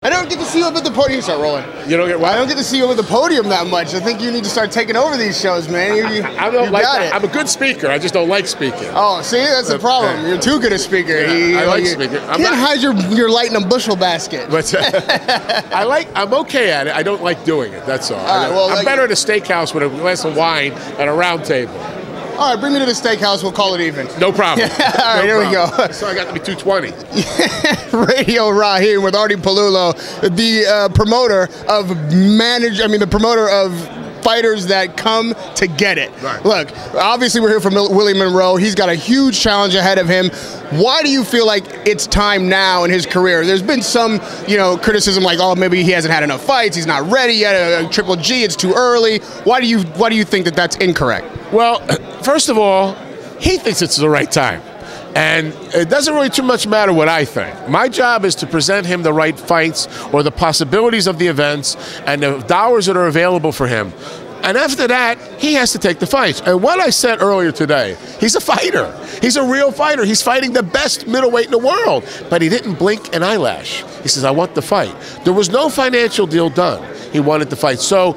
I don't get to see you up at the podium. Start rolling. You don't get what? I don't get to see you up at the podium that much. I think you need to start taking over these shows, man. I don't like that. I'm a good speaker. I just don't like speaking. Oh, see, that's the problem. You're too good a speaker. Yeah, I like speaking. Can't hide your light in a bushel basket. But I'm okay at it. I don't like doing it. That's all. All right, well, I'm better at a steakhouse with a glass of wine and a round table. All right, bring me to the steakhouse. We'll call it even. No problem. All right, here we go. So I got to be 220. Radio Raw here with Artie Pelullo, the promoter of the promoter of fighters that come to get it. Right. Look, obviously we're here for Willie Monroe. He's got a huge challenge ahead of him. Why do you feel like it's time now in his career? There's been some, criticism like, oh, maybe he hasn't had enough fights. He's not ready yet. A Triple G, it's too early. Why do you think that that's incorrect? Well, first of all, he thinks it's the right time. And it doesn't really too much matter what I think. My job is to present him the right fights or the possibilities of the events and the dollars that are available for him. And after that, he has to take the fights. And what I said earlier today, he's a fighter. He's a real fighter. He's fighting the best middleweight in the world. But he didn't blink an eyelash. He says, I want the fight. There was no financial deal done. He wanted the fight. So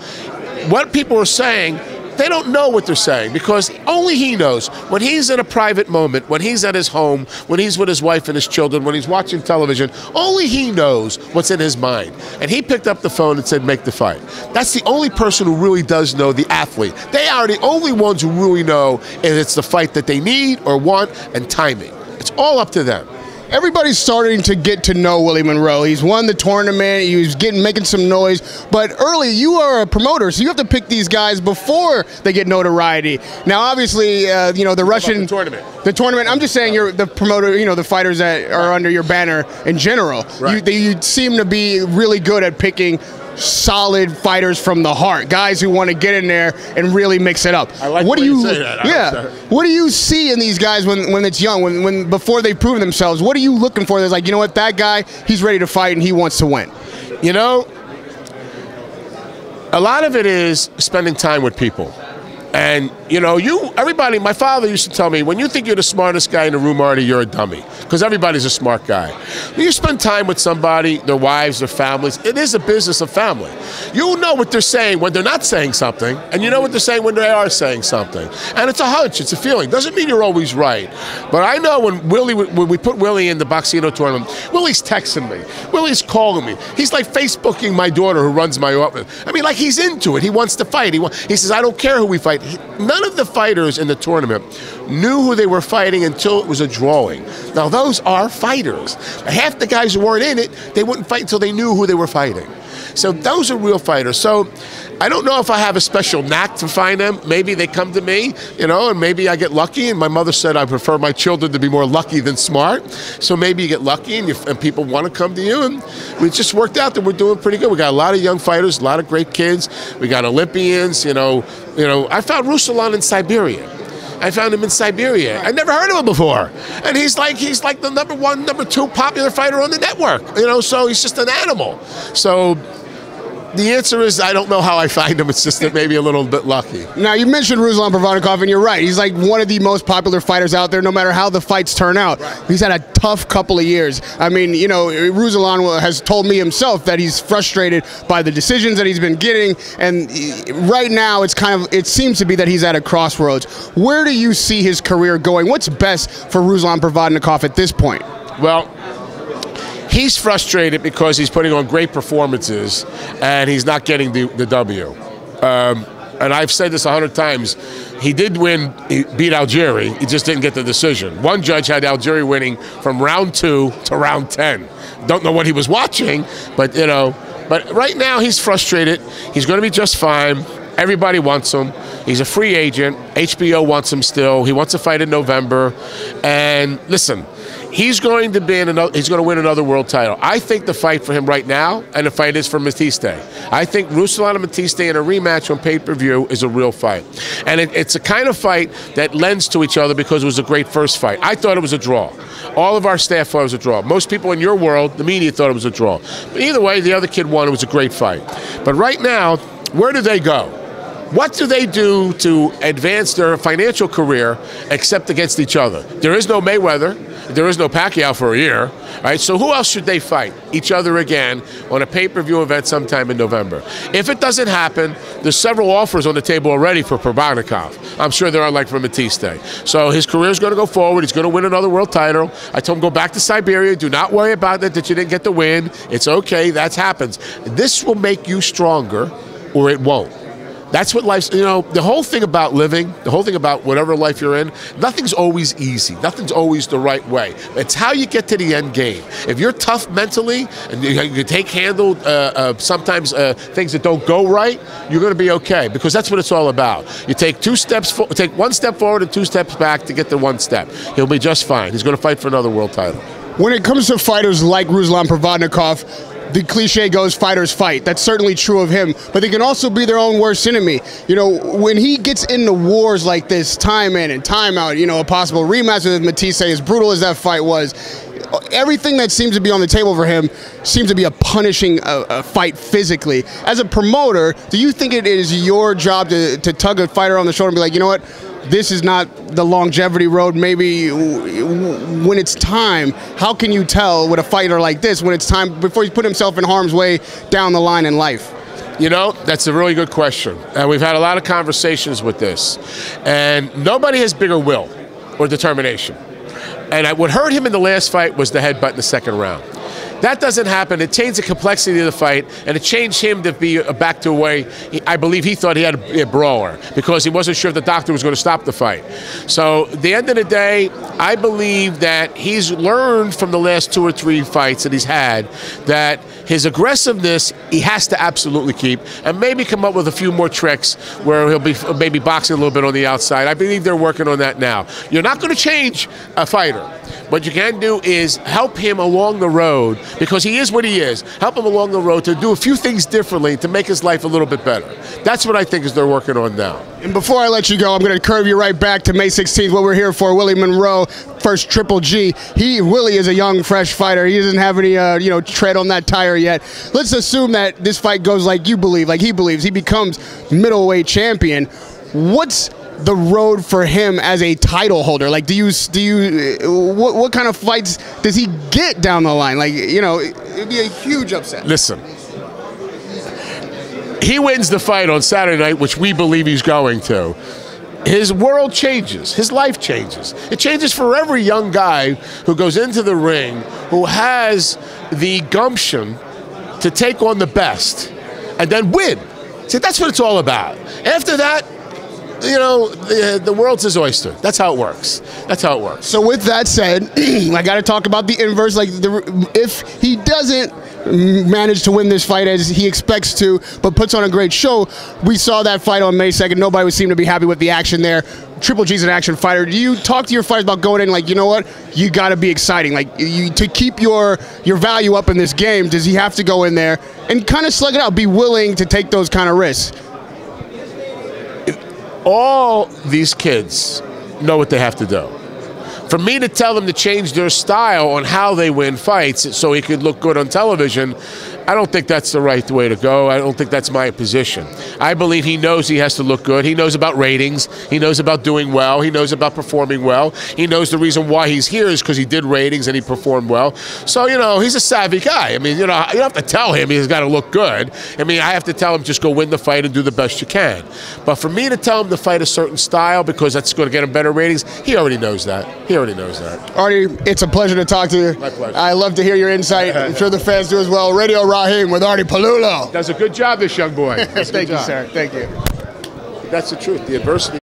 what people are saying, they don't know what they're saying because only he knows. When he's in a private moment, when he's at his home, when he's with his wife and his children, when he's watching television, only he knows what's in his mind. And he picked up the phone and said, make the fight. That's the only person who really does know the athlete. They are the only ones who really know if it's the fight that they need or want and timing. It's all up to them. Everybody's starting to get to know Willie Monroe. He's won the tournament. He was making some noise. But early, you are a promoter, so you have to pick these guys before they get notoriety. Now, obviously, the Russian the tournament. I'm just saying, you're the promoter. The fighters that are under your banner in general. Right. You seem to be really good at picking solid fighters from the heart, guys who want to get in there and really mix it up. I like what you say that. Yeah. What do you see in these guys when it's young, when before they've proven themselves? What are you looking for? That's like, you know what, that guy, he's ready to fight and he wants to win. A lot of it is spending time with people. And, everybody, my father used to tell me, when you think you're the smartest guy in the room, Artie, you're a dummy. Because everybody's a smart guy. When you spend time with somebody, their wives, their families, it is a business of family. You know what they're saying when they're not saying something, and you know what they're saying when they are saying something. And it's a hunch, it's a feeling. Doesn't mean you're always right. But I know when we put Willie in the Boxino tournament, Willie's texting me. Willie's calling me. He's like Facebooking my daughter who runs my office. Like he's into it. He wants to fight. He says, I don't care who we fight. None of the fighters in the tournament knew who they were fighting until it was a drawing. Now, those are fighters. Half the guys who weren't in it, they wouldn't fight until they knew who they were fighting. So those are real fighters. So I don't know if I have a special knack to find them. Maybe they come to me, and maybe I get lucky. And my mother said I prefer my children to be more lucky than smart. So maybe you get lucky and people want to come to you. And we just worked out that we're doing pretty good. We got a lot of young fighters, a lot of great kids. We got Olympians, I found Rulsan in Siberia. I found him in Siberia. I never heard of him before. And he's like the number 1, number 2 popular fighter on the network. So he's just an animal. So the answer is I don't know how I find him. It's just that maybe a little bit lucky. Now, you mentioned Rulsan Provodnikov, and you're right. He's like one of the most popular fighters out there, no matter how the fights turn out. Right. He's had a tough couple of years. Rulsan has told me himself that he's frustrated by the decisions that he's been getting, and right now it seems to be that he's at a crossroads. Where do you see his career going? What's best for Rulsan Provodnikov at this point? Well, he's frustrated because he's putting on great performances and he's not getting the W. And I've said this 100 times. He did win, he beat Algieri, he just didn't get the decision. One judge had Algieri winning from round 2 to round 10. Don't know what he was watching, but but right now he's frustrated. He's going to be just fine. Everybody wants him. He's a free agent. HBO wants him still. He wants to fight in November. And listen, he's going to win another world title. I think the fight for him right now, and the fight is for Matiste. I think Rulsan and Matiste in a rematch on pay-per-view is a real fight. And it's a kind of fight that lends to each other because it was a great first fight. I thought it was a draw. All of our staff thought it was a draw. Most people in your world, the media, thought it was a draw. But either way, the other kid won. It was a great fight. But right now, where do they go? What do they do to advance their financial career except against each other? There is no Mayweather. There is no Pacquiao for a year. Right? So who else should they fight? Each other again on a pay-per-view event sometime in November. If it doesn't happen, there's several offers on the table already for Provodnikov. I'm sure there are, like for Matiste. So his career is going to go forward. He's going to win another world title. I told him, go back to Siberia. Do not worry about it that you didn't get the win. It's okay. That happens. This will make you stronger, or it won't. That's what life's, you know, the whole thing about living, the whole thing about whatever life you're in, nothing's always easy. Nothing's always the right way. It's how you get to the end game. If you're tough mentally and you can handle sometimes things that don't go right, you're going to be okay, because that's what it's all about. You take take one step forward and 2 steps back to get the 1 step. He'll be just fine. He's going to fight for another world title. When it comes to fighters like Rulsan Provodnikov, the cliche goes, fighters fight. That's certainly true of him, but they can also be their own worst enemy. You know, when he gets into wars like this, time in and time out, you know, a possible rematch with Matisse, as brutal as that fight was, everything that seems to be on the table for him seems to be a punishing fight physically. As a promoter, do you think it is your job to tug a fighter on the shoulder and be like, you know what, this is not the longevity road? Maybe when it's time, how can you tell with a fighter like this when it's time, before he's put himself in harm's way down the line in life? You know, that's a really good question. And we've had a lot of conversations with this. And nobody has bigger will or determination. And what hurt him in the last fight was the headbutt in the 2nd round. That doesn't happen. It changed the complexity of the fight, and it changed him to be back to a way. I believe he thought he had a brawler because he wasn't sure if the doctor was going to stop the fight. So at the end of the day, I believe that he's learned from the last 2 or 3 fights that he's had that his aggressiveness he has to absolutely keep, and maybe come up with a few more tricks where he'll be maybe boxing a little bit on the outside. I believe they're working on that now. You're not going to change a fighter. What you can do is help him along the road, because he is what he is. Help him along the road to do a few things differently to make his life a little bit better. That's what I think is they're working on now. And before I let you go, I'm going to curve you right back to May 16th, what we're here for. Willie Monroe, first Triple G. Willie is a young, fresh fighter. He doesn't have any, you know, tread on that tire yet. Let's assume that this fight goes like you believe, like he believes. He becomes middleweight champion. What's the road for him as a title holder? Like, what kind of fights does he get down the line? Like, you know, it'd be a huge upset. Listen, he wins the fight on Saturday night, which we believe he's going to. His world changes. His life changes. It changes for every young guy who goes into the ring, who has the gumption to take on the best and then win. See, that's what it's all about. After that, you know, the world's his oyster. That's how it works. That's how it works. So with that said, I got to talk about the inverse. Like, if he doesn't manage to win this fight as he expects to, but puts on a great show, we saw that fight on May 2nd. Nobody would seem to be happy with the action there. Triple G's an action fighter. Do you talk to your fighters about going in like, you know what, you got to be exciting? Like, to keep your value up in this game, does he have to go in there and kind of slug it out, be willing to take those kind of risks? All these kids know what they have to do. For me to tell them to change their style on how they win fights so he could look good on television, I don't think that's the right way to go. I don't think that's my position. I believe he knows he has to look good. He knows about ratings. He knows about doing well. He knows about performing well. He knows the reason why he's here is because he did ratings and he performed well. So, you know, he's a savvy guy. I mean, you know, you don't have to tell him he's got to look good. I mean, I have to tell him just go win the fight and do the best you can. But for me to tell him to fight a certain style because that's going to get him better ratings, he already knows that. He already knows that. Artie, it's a pleasure to talk to you. My pleasure. I love to hear your insight. I'm sure the fans do as well. Radio Raheem with Artie Pelullo. Does a good job, this young boy. Thank you, sir. Thank you. That's the truth. The adversity.